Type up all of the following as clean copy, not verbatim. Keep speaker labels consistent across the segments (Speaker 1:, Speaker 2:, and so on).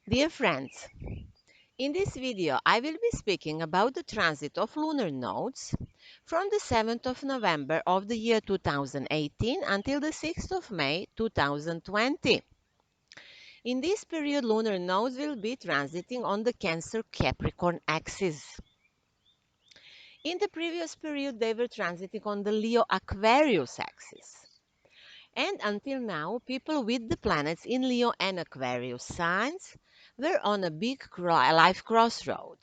Speaker 1: Dear friends, in this video I will be speaking about the transit of lunar nodes from the 7th of November of the year 2018 until the 6th of May 2020. In this period, lunar nodes will be transiting on the Cancer-Capricorn axis. In the previous period, they were transiting on the Leo-Aquarius axis. And until now, people with the planets in Leo and Aquarius signs were on a big life crossroad.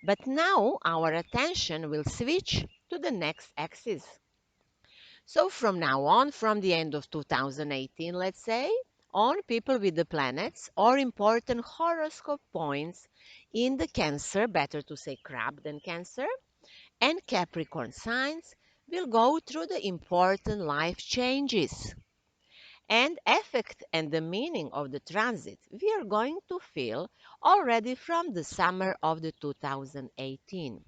Speaker 1: But now our attention will switch to the next axis. So from now on, from the end of 2018, let's say, on people with the planets or important horoscope points in the Cancer, better to say Crab than Cancer, and Capricorn signs will go through the important life changes. And effect and the meaning of the transit we are going to feel already from the summer of the 2018.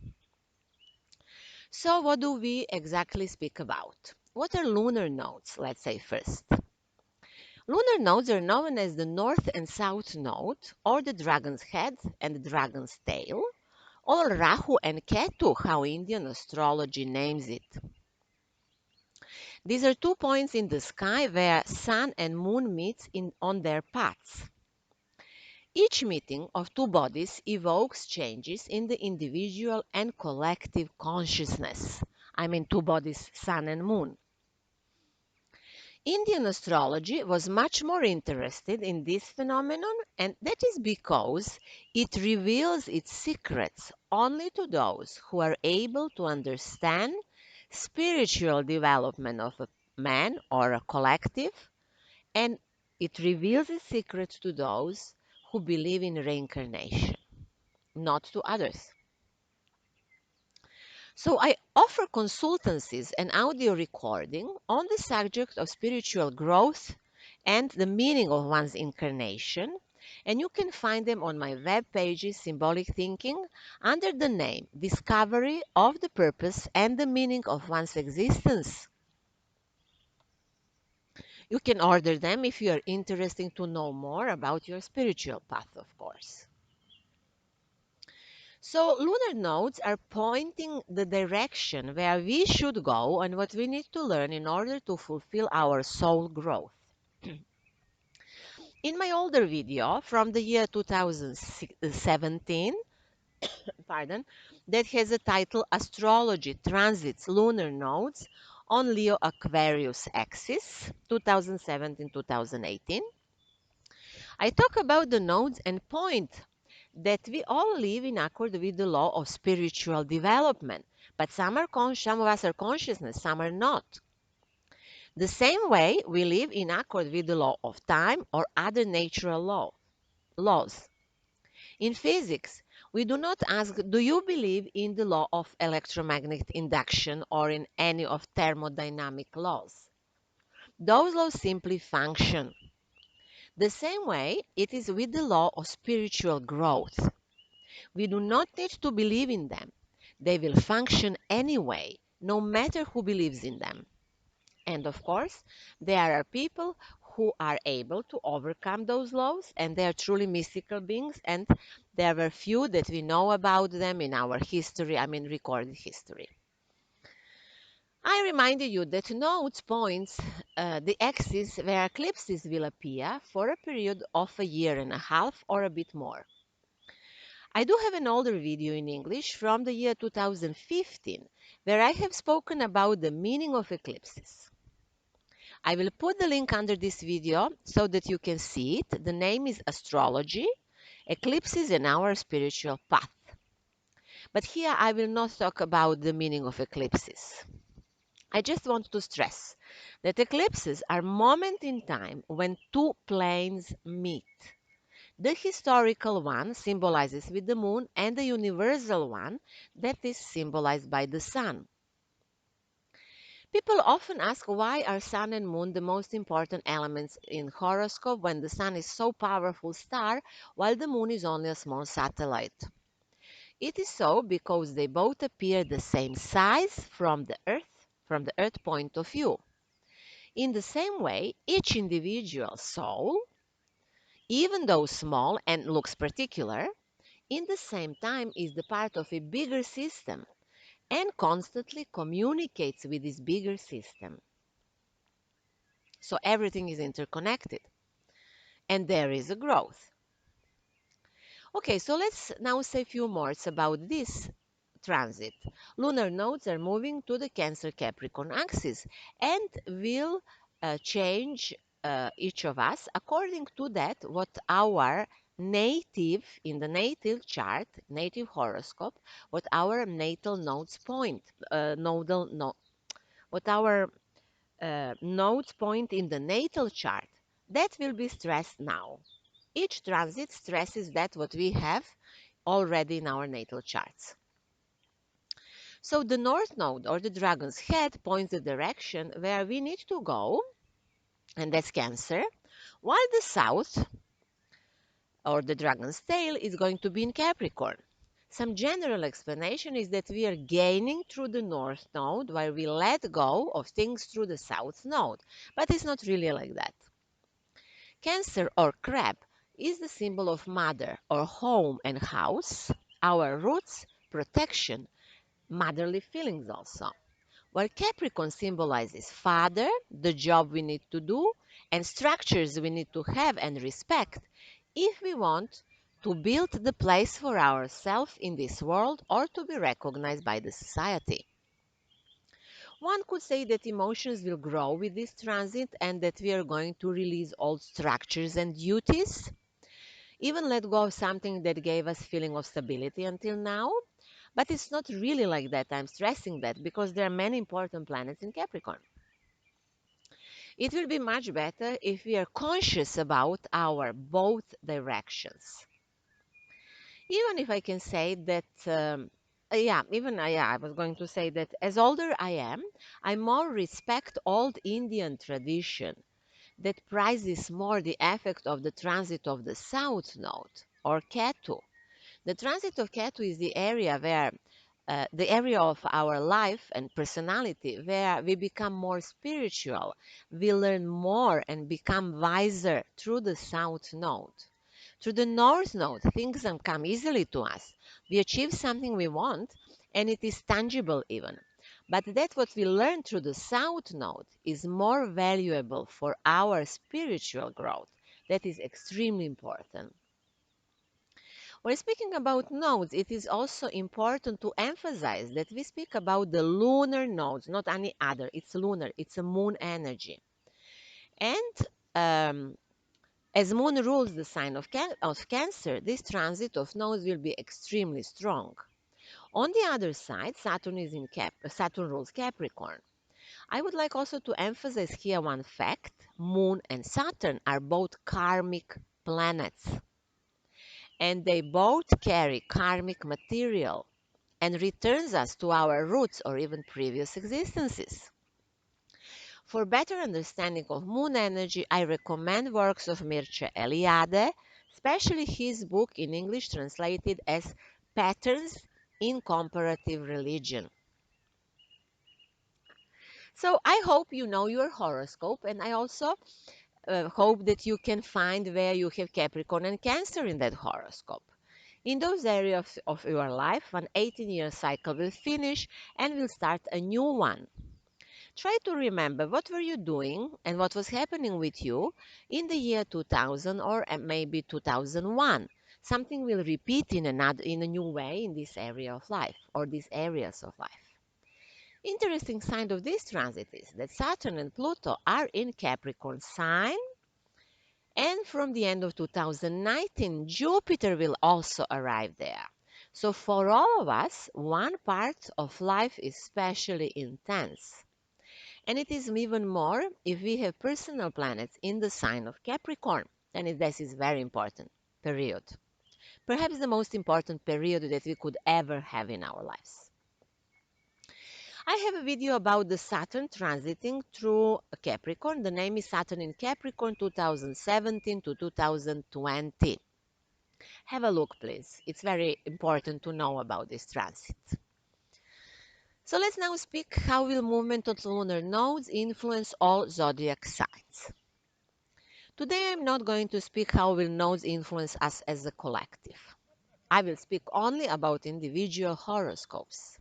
Speaker 1: So what do we exactly speak about? What are lunar nodes? Let's say first. Lunar nodes are known as the north and south node, or the dragon's head and the dragon's tail, or Rahu and Ketu, how Indian astrology names it. These are 2 points in the sky where sun and moon meet on their paths. Each meeting of two bodies evokes changes in the individual and collective consciousness. I mean, two bodies, sun and moon. Indian astrology was much more interested in this phenomenon, and that is because it reveals its secrets only to those who are able to understand spiritual development of a man or a collective, and it reveals its secrets to those who believe in reincarnation, not to others. So I offer consultancies and audio recording on the subject of spiritual growth and the meaning of one's incarnation, and you can find them on my web pages Symbolic Thinking under the name Discovery of the Purpose and the Meaning of One's Existence. You can order them if you are interested to know more about your spiritual path, of course. So lunar nodes are pointing the direction where we should go and what we need to learn in order to fulfill our soul growth. In my older video from the year 2017, pardon, that has a title Astrology Transits Lunar Nodes on Leo Aquarius axis 2017-2018, I talk about the nodes and point that we all live in accord with the law of spiritual development, but some of us are consciousness, some are not. The same way we live in accord with the law of time or other natural laws. In physics, we do not ask, do you believe in the law of electromagnetic induction or in any of thermodynamic laws? Those laws simply function. The same way it is with the law of spiritual growth. We do not need to believe in them. They will function anyway, no matter who believes in them. And of course, there are people who are able to overcome those laws, and they are truly mystical beings, and there were few that we know about them in our history, I mean recorded history. I reminded you that nodes points the axis where eclipses will appear for a period of a year and a half or a bit more. I do have an older video in English from the year 2015 where I have spoken about the meaning of eclipses. I will put the link under this video so that you can see it. The name is Astrology, Eclipses and Our Spiritual Path. But here I will not talk about the meaning of eclipses. I just want to stress that eclipses are moments in time when two planes meet. The historical one symbolizes with the moon and the universal one that is symbolized by the sun. People often ask why are sun and moon the most important elements in horoscope when the sun is so powerful star while the moon is only a small satellite. It is so because they both appear the same size from the earth point of view. In the same way, each individual soul even though small and looks particular, in the same time is the part of a bigger system and constantly communicates with this bigger system. So everything is interconnected and there is a growth. Okay, so let's now say a few words about this transit. Lunar nodes are moving to the Cancer Capricorn axis and will change each of us according to that what our native in the natal chart, native horoscope, what our natal nodes point, nodal no, what our nodes point in the natal chart. That will be stressed now. Each transit stresses that what we have already in our natal charts. So the north node or the dragon's head points the direction where we need to go, and that's Cancer, while the south or the dragon's tail is going to be in Capricorn. Some general explanation is that we are gaining through the north node while we let go of things through the south node, but it's not really like that. Cancer or crab is the symbol of mother or home and house, our roots, protection, motherly feelings also. While Capricorn symbolizes father, the job we need to do, and structures we need to have and respect if we want to build the place for ourselves in this world or to be recognized by the society. One could say that emotions will grow with this transit and that we are going to release old structures and duties, even let go of something that gave us feeling of stability until now. But it's not really like that. I'm stressing that because there are many important planets in Capricorn. It will be much better if we are conscious about our both directions. Even if I can say that, I was going to say that as older I am, I more respect old Indian tradition that prizes more the effect of the transit of the south node or Ketu. The transit of Ketu is the area of our life and personality where we become more spiritual. We learn more and become wiser through the south node. Through the north node, things come easily to us. We achieve something we want and it is tangible even. But that what we learn through the south node is more valuable for our spiritual growth. That is extremely important. When speaking about nodes, it is also important to emphasize that we speak about the lunar nodes, not any other. It's lunar, it's a moon energy. And as moon rules the sign of Cancer, this transit of nodes will be extremely strong. On the other side, Saturn rules Capricorn. I would like also to emphasize here one fact. Moon and Saturn are both karmic planets, and they both carry karmic material and returns us to our roots or even previous existences. For better understanding of moon energy, I recommend works of Mircea Eliade, especially his book in English translated as Patterns in Comparative Religion. So I hope you know your horoscope, and I also hope that you can find where you have Capricorn and Cancer in that horoscope. In those areas of your life, an 18-year cycle will finish and will start a new one. Try to remember what were you doing and what was happening with you in the year 2000 or maybe 2001. Something will repeat in a new way in this area of life or these areas of life. Interesting sign of this transit is that Saturn and Pluto are in Capricorn sign, and from the end of 2019, Jupiter will also arrive there. So for all of us, one part of life is especially intense. And it is even more if we have personal planets in the sign of Capricorn. And this is very important period. Perhaps the most important period that we could ever have in our lives. I have a video about the Saturn transiting through Capricorn. The name is Saturn in Capricorn 2017 to 2020. Have a look, please. It's very important to know about this transit. So let's now speak how will movement of lunar nodes influence all zodiac signs. Today I'm not going to speak how will nodes influence us as a collective. I will speak only about individual horoscopes.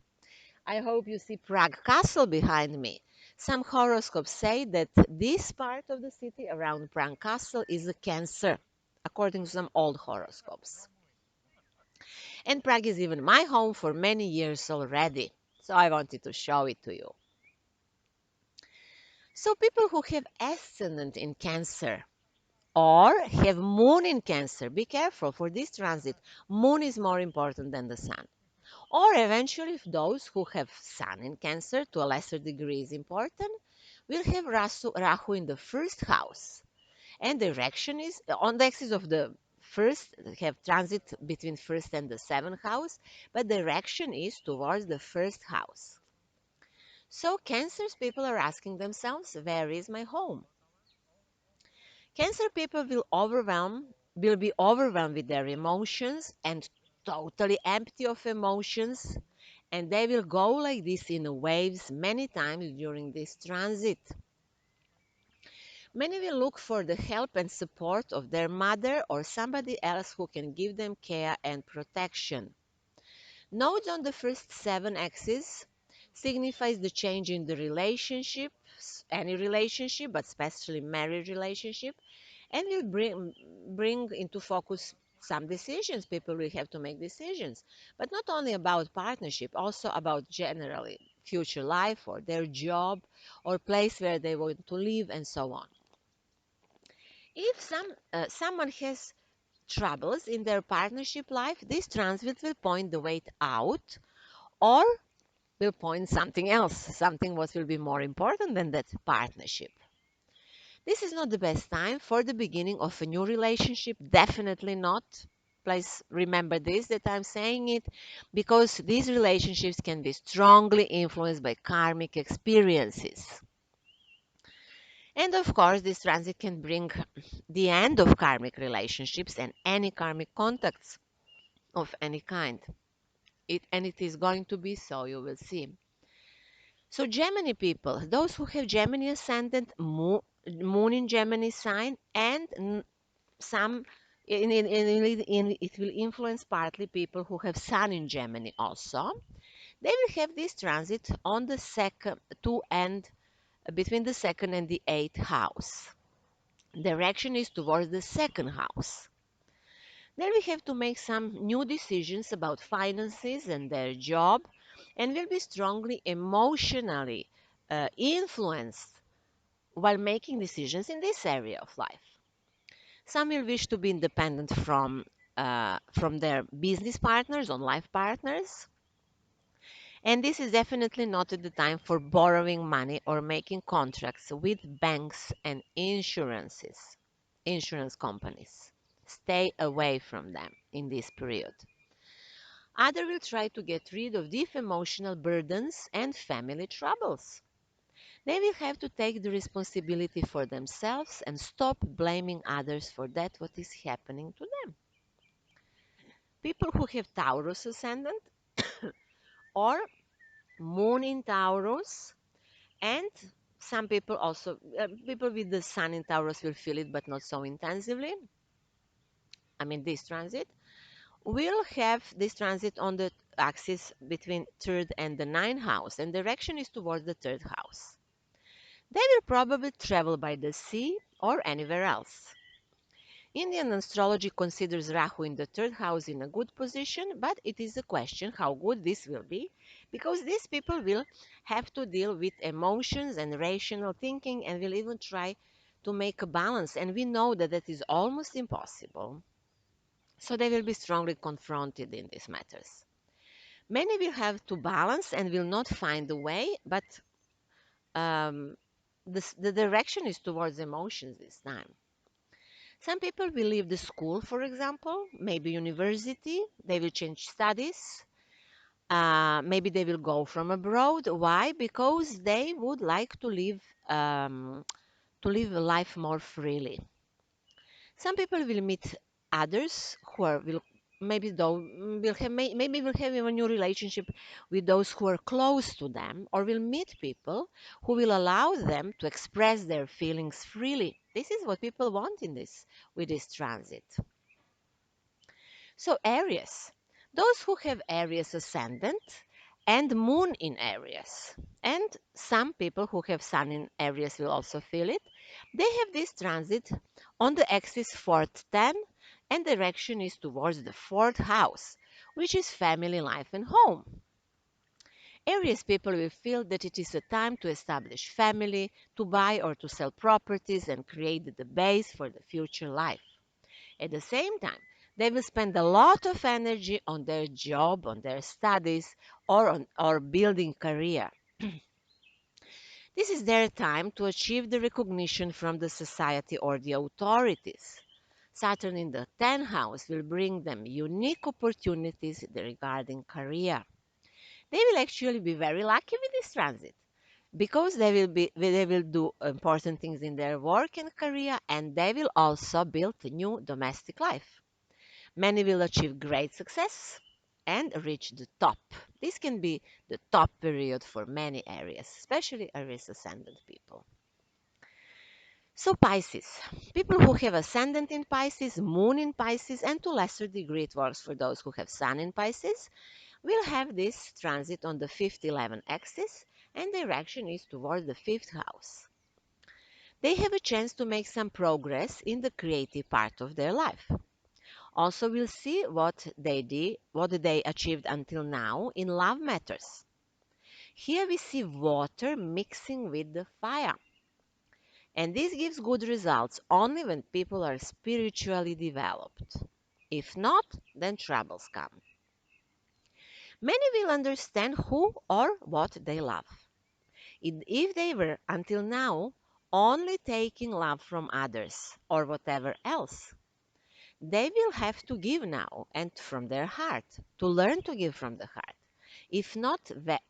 Speaker 1: I hope you see Prague Castle behind me. Some horoscopes say that this part of the city around Prague Castle is a Cancer, according to some old horoscopes. And Prague is even my home for many years already, so I wanted to show it to you. So people who have ascendant in Cancer or have moon in Cancer, be careful for this transit. Moon is more important than the sun. Or eventually, if those who have Sun in Cancer to a lesser degree is important, will have Rahu in the first house. And the direction is on the axis of the first, have transit between first and the seventh house, but the direction is towards the first house. So Cancer's people are asking themselves, where is my home? Cancer people will be overwhelmed with their emotions and totally empty of emotions, and they will go like this in waves many times during this transit. Many will look for the help and support of their mother or somebody else who can give them care and protection. Nodes on the first seven axes signifies the change in the relationships, any relationship, but especially marriage relationship, and will bring into focus some decisions. People will have to make decisions, but not only about partnership, also about generally future life or their job or place where they want to live and so on. If someone has troubles in their partnership life, this transit will point the way out or will point something else, something what will be more important than that partnership. This is not the best time for the beginning of a new relationship, definitely not. Please remember this, that I'm saying it, because these relationships can be strongly influenced by karmic experiences. And of course, this transit can bring the end of karmic relationships and any karmic contacts of any kind. And it is going to be so, you will see. So Gemini people, those who have Gemini ascendant, moon in Gemini sign, and some it will influence partly people who have Sun in Gemini also. They will have this transit on the second to end between the second and the eighth house. Direction is towards the second house. Then we have to make some new decisions about finances and their job, and will be strongly emotionally influenced while making decisions in this area of life. Some will wish to be independent from their business partners or life partners, and this is definitely not the time for borrowing money or making contracts with banks and insurance companies. Stay away from them in this period. Others will try to get rid of deep emotional burdens and family troubles. They will have to take the responsibility for themselves and stop blaming others for that what is happening to them. People who have Taurus ascendant or Moon in Taurus, and some people also, people with the Sun in Taurus will feel it, but not so intensively. I mean, this transit will have this transit on the axis between third and the ninth house, and direction is towards the third house. They will probably travel by the sea or anywhere else. Indian astrology considers Rahu in the third house in a good position, but it is a question how good this will be, because these people will have to deal with emotions and rational thinking and will even try to make a balance, and we know that that is almost impossible. So they will be strongly confronted in these matters. Many will have to balance and will not find the way, but um, the direction is towards emotions this time. Some people will leave the school, for example, maybe university. They will change studies. Maybe they will go from abroad. Why? Because they would like to live a life more freely. Some people will meet others who are will maybe though will have maybe will have a new relationship with those who are close to them, or will meet people who will allow them to express their feelings freely. This is what people want with this transit. So Aries, those who have Aries ascendant and moon in Aries, and some people who have sun in Aries will also feel it, they have this transit on the axis 4th 10, and direction is towards the 4th house, which is family life and home. Aries people will feel that it is a time to establish family, to buy or to sell properties and create the base for the future life. At the same time, they will spend a lot of energy on their job, on their studies, or building career. This is their time to achieve the recognition from the society or the authorities. Saturn in the 10th house will bring them unique opportunities regarding career. They will actually be very lucky with this transit because they will do important things in their work and career, and they will also build a new domestic life. Many will achieve great success and reach the top. This can be the top period for many areas, especially Aries ascendant people. So Pisces, people who have ascendant in Pisces, moon in Pisces, and to lesser degree it works for those who have sun in Pisces, will have this transit on the 5th 11 axis, and direction is towards the 5th house. They have a chance to make some progress in the creative part of their life. Also, we'll see what they achieved until now in love matters. Here we see water mixing with the fire. And this gives good results only when people are spiritually developed. If not, then troubles come. Many will understand who or what they love. If they were until now only taking love from others or whatever else, they will have to give now and from their heart, to learn to give from the heart. If not,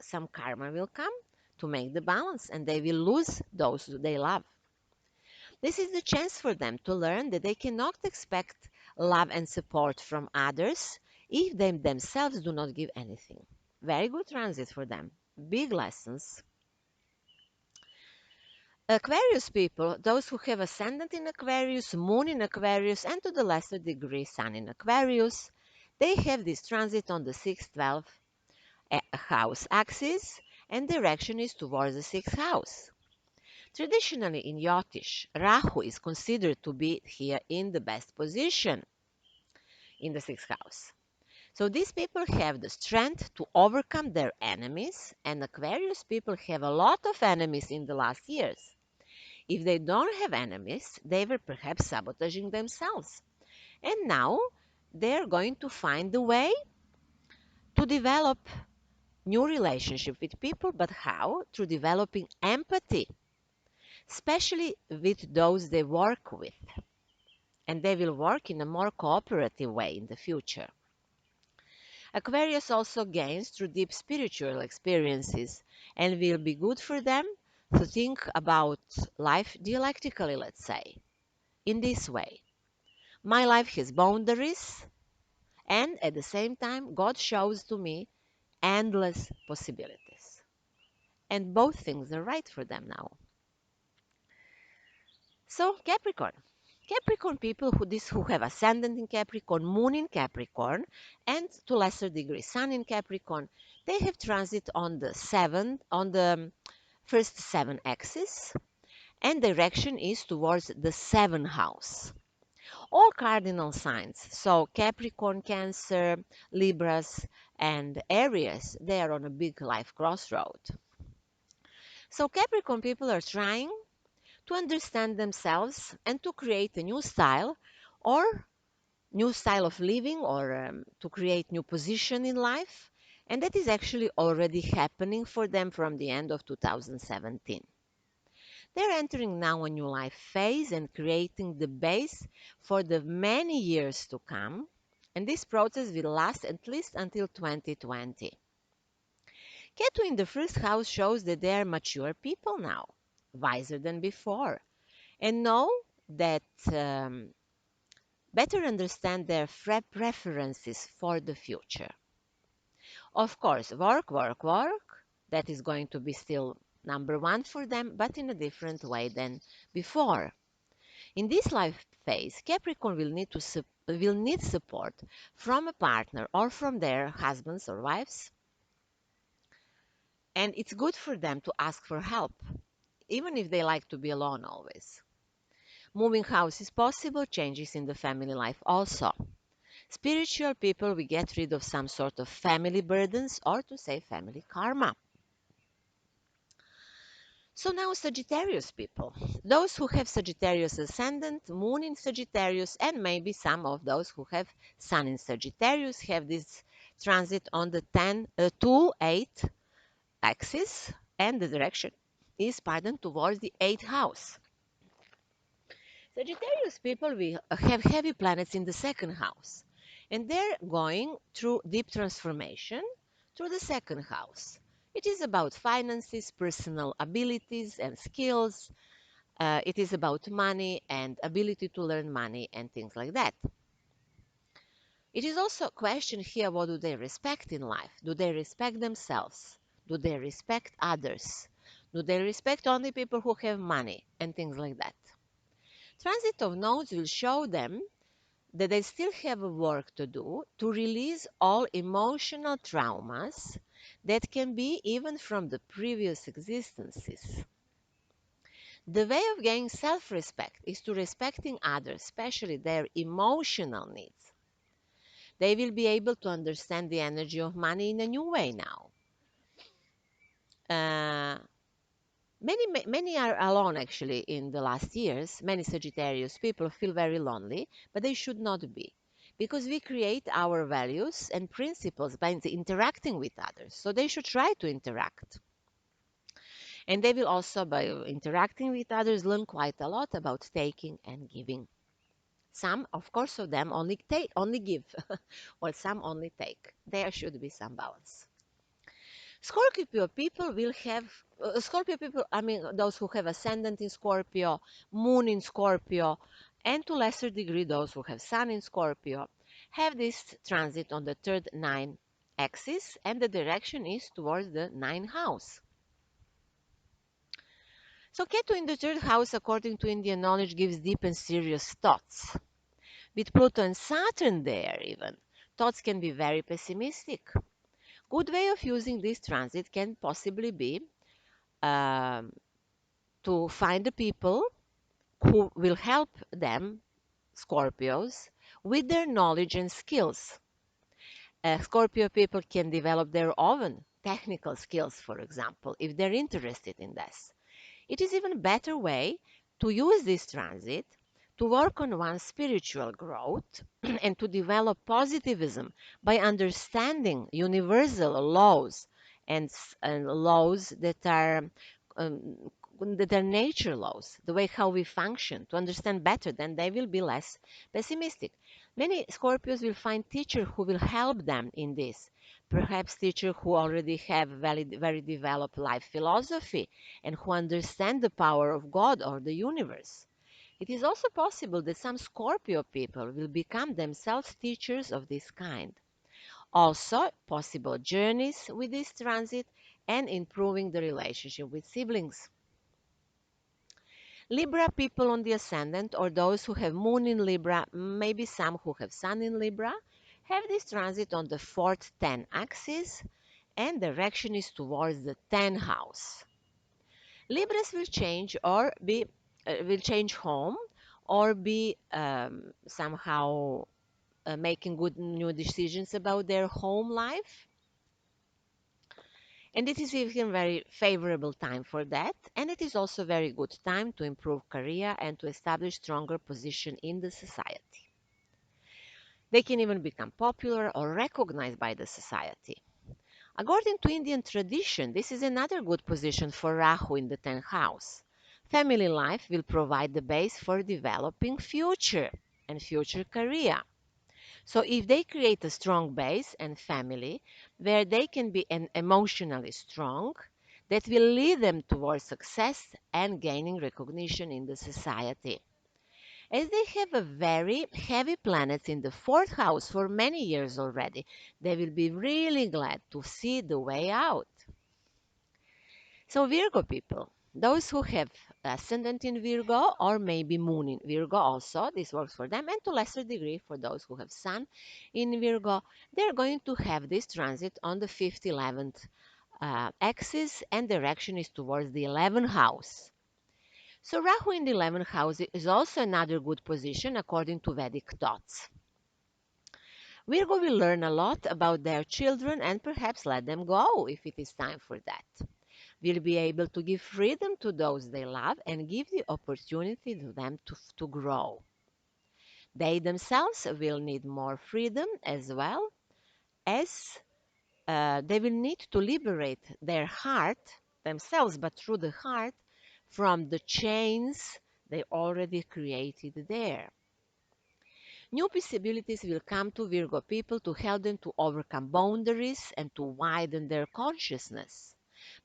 Speaker 1: some karma will come to make the balance and they will lose those they love. This is the chance for them to learn that they cannot expect love and support from others if they themselves do not give anything. Very good transit for them. Big lessons. Aquarius people, those who have ascendant in Aquarius, moon in Aquarius, and to the lesser degree sun in Aquarius, they have this transit on the 6th 12th house axis, and direction is towards the 6th house. Traditionally in Jyotish, Rahu is considered to be here in the best position in the 6th house. So these people have the strength to overcome their enemies, and Aquarius people have a lot of enemies in the last years. If they don't have enemies, they were perhaps sabotaging themselves. And now they're going to find a way to develop new relationship with people, but how? Through developing empathy, especially with those they work with. And they will work in a more cooperative way in the future. Aquarius also gains through deep spiritual experiences and will be good for them to think about life dialectically, let's say, in this way. My life has boundaries, and at the same time, God shows to me endless possibilities. And both things are right for them now. So, Capricorn. Capricorn people who have ascendant in Capricorn, moon in Capricorn, and to lesser degree sun in Capricorn, they have transit on the first 7 axis, and direction is towards the 7th house. All cardinal signs, so Capricorn, Cancer, Libras, and Aries, they are on a big life crossroad. So Capricorn people are trying to understand themselves and to create a new style or new style of living or to create new position in life. And that is actually already happening for them from the end of 2017. They're entering now a new life phase and creating the base for the many years to come. And this process will last at least until 2020. Ketu in the first house shows that they are mature people now, wiser than before, and know that better understand their preferences for the future. Of course, work, work, work, that is going to be still number one for them, but in a different way than before. In this life phase, Capricorn will need support from a partner or from their husbands or wives, and it's good for them to ask for help, even if they like to be alone always. Moving house is possible, changes in the family life also. Spiritual people will get rid of some sort of family burdens, or to say family karma. So now Sagittarius people, those who have Sagittarius ascendant, moon in Sagittarius, and maybe some of those who have sun in Sagittarius have this transit on the 2-8 axis, and the direction is, towards the 8th house. Sagittarius people will have heavy planets in the 2nd house, and they're going through deep transformation through the 2nd house. It is about finances, personal abilities and skills. It is about money and ability to learn money and things like that. It is also a question here, what do they respect in life? Do they respect themselves? Do they respect others? Do they respect only people who have money and things like that? Transit of nodes will show them that they still have work to do to release all emotional traumas that can be even from the previous existences. The way of gaining self-respect is to respecting others, especially their emotional needs. They will be able to understand the energy of money in a new way now. Uh, Many are alone actually in the last years. Many Sagittarius people feel very lonely, but they should not be. Because we create our values and principles by interacting with others. So they should try to interact. And they will also, by interacting with others, learn quite a lot about taking and giving. Some, of course, of them only give, while some only take. There should be some balance. Scorpio people will have, Scorpio people, I mean, those who have ascendant in Scorpio, moon in Scorpio, and to lesser degree those who have sun in Scorpio, have this transit on the 3rd 9 axis, and the direction is towards the 9th house. So Ketu in the 3rd house, according to Indian knowledge, gives deep and serious thoughts. With Pluto and Saturn there even, thoughts can be very pessimistic. Good way of using this transit can possibly be um, to find the people who will help them, Scorpios, with their knowledge and skills. Scorpio people can develop their own technical skills, for example, if they're interested in this. It is even a better way to use this transit to work on one's spiritual growth and to develop positivism by understanding universal laws and laws um, that are nature laws, the way how we function, to understand better, then they will be less pessimistic. Many Scorpios will find teachers who will help them in this. Perhaps teachers who already have very developed life philosophy and who understand the power of God or the universe. It is also possible that some Scorpio people will become themselves teachers of this kind. Also, possible journeys with this transit and improving the relationship with siblings. Libra people on the ascendant, or those who have moon in Libra, maybe some who have sun in Libra, have this transit on the 4th 10 axis, and direction is towards the 10th house. Libras will change home or be somehow making good new decisions about their home life. And it is even very favorable time for that. And it is also very good time to improve career and to establish stronger position in the society. They can even become popular or recognized by the society. According to Indian tradition, this is another good position for Rahu in the 10th house. Family life will provide the base for developing future and future career. So if they create a strong base and family where they can be emotionally strong, that will lead them towards success and gaining recognition in the society. As they have a very heavy planets in the 4th house for many years already, they will be really glad to see the way out. So Virgo people, those who have ascendant in Virgo or maybe moon in Virgo also. This works for them. And to lesser degree, for those who have sun in Virgo, they're going to have this transit on the 5th, 11th axis, and direction is towards the 11th house. So Rahu in the 11th house is also another good position according to Vedic thoughts. Virgo will learn a lot about their children and perhaps let them go if it is time for that. Will be able to give freedom to those they love and give the opportunity to them to grow. They themselves will need more freedom as well as they will need to liberate their heart themselves, but through the heart, from the chains they already created there. New possibilities will come to Virgo people to help them to overcome boundaries and to widen their consciousness.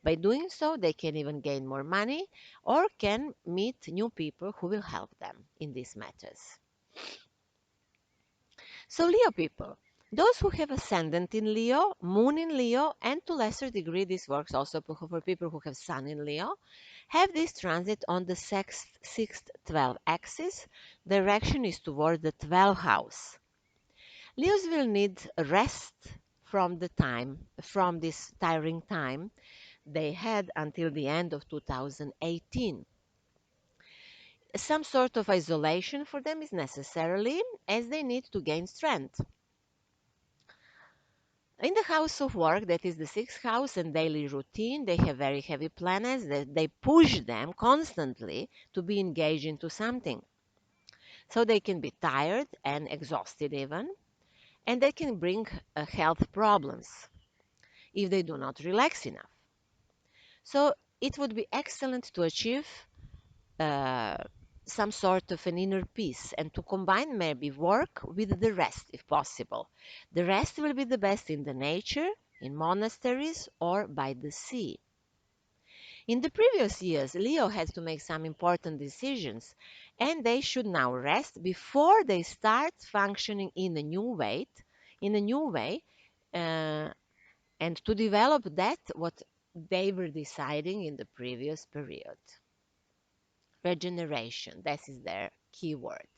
Speaker 1: By doing so, they can even gain more money or can meet new people who will help them in these matters. So Leo people, those who have ascendant in Leo, moon in Leo, and to lesser degree this works also for people who have sun in Leo, have this transit on the 6th, 12th axis. Direction is toward the 12th house. Leos will need rest from this tiring time they had until the end of 2018. Some sort of isolation for them is necessarily as they need to gain strength. In the house of work, that is the 6th house and daily routine, they have very heavy planets that they push them constantly to be engaged into something. So they can be tired and exhausted even, and they can bring health problems if they do not relax enough. So it would be excellent to achieve uh, some sort of an inner peace and to combine maybe work with the rest if possible. The rest will be the best in the nature, in monasteries, or by the sea. In the previous years, Leo had to make some important decisions, and they should now rest before they start functioning in a new way, uh, and to develop that what they were deciding in the previous period. Regeneration, that is their keyword.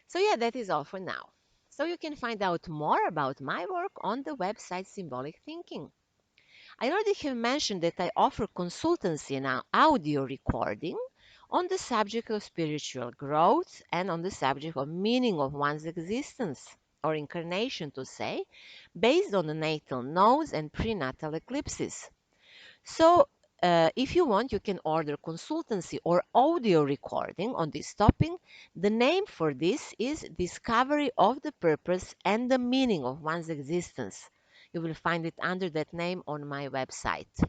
Speaker 1: So yeah, that is all for now. So you can find out more about my work on the website Symbolic Thinking. I already have mentioned that I offer consultancy and audio recording on the subject of spiritual growth and on the subject of meaning of one's existence, or incarnation to say, based on the natal nodes and prenatal eclipses. So if you want, you can order consultancy or audio recording on this topic. The name for this is Discovery of the Purpose and the Meaning of One's Existence. You will find it under that name on my website.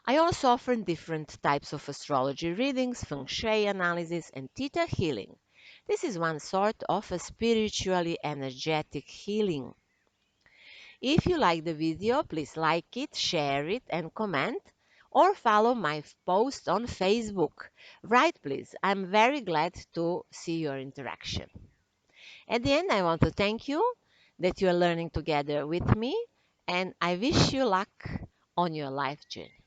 Speaker 1: I also offer different types of astrology readings, feng shui analysis, and theta healing. This is one sort of a spiritually energetic healing. If you like the video, please like it, share it, and comment, or follow my post on Facebook. Write, please. I'm very glad to see your interaction. At the end, I want to thank you that you are learning together with me, and I wish you luck on your life journey.